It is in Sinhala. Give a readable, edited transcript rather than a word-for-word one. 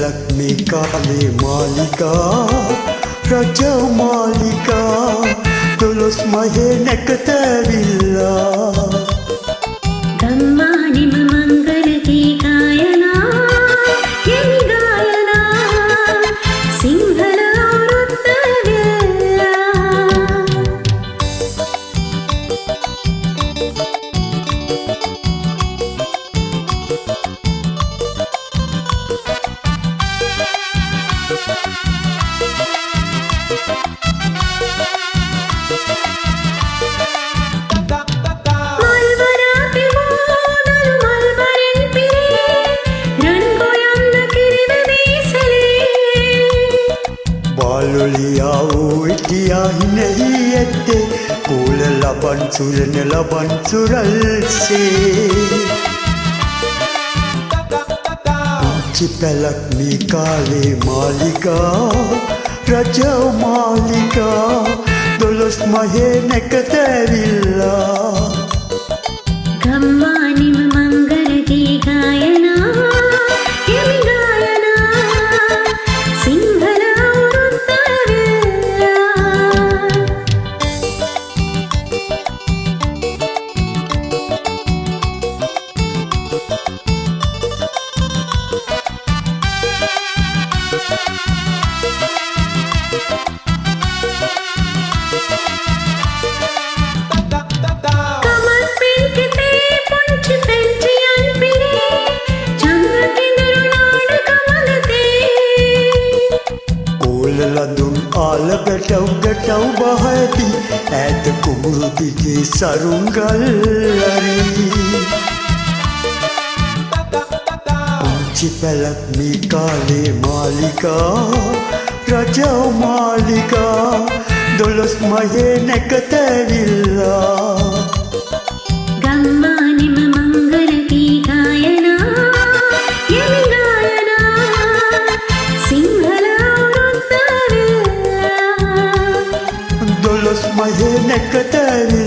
පැලක් මේ කාලේ මාලිකා රජව මාලිකා 12 මහේ නැකත ඇවිල්ලා ගම්මානිම මංගල ගී ගායනා හිමි ගායනා සිංහල අවුරුද්ද වෙලා හිනෙහි ඇත්තේ කෝල ලබන් සුරන ලබන් සුරල්සේ පුංචි පැලක් මේ කාලේ මාලිකා රජව මාලිකා 12 මහේ නැකත ඇවිල්ලා ගම්මානිම මංගල ගී ගායනා හිමි ගායනා සිංහල අවුරුද්ද ලදුන් ආල ගැටව් ගැටව් බහති ඈත කුඹුරු දිගේ සරුංගල් හරි පුංචි පැලක් මේ කාලේ මාලිකා රජව මාලිකා 12 මහේ නැකත ඇවිල්ලා ගම්මානිම මංගල ගී ගායනා හිමි ගායනා සිංහල අවුරුද්ද වෙලා 12 මහේ නැකත ඇවිල්ලා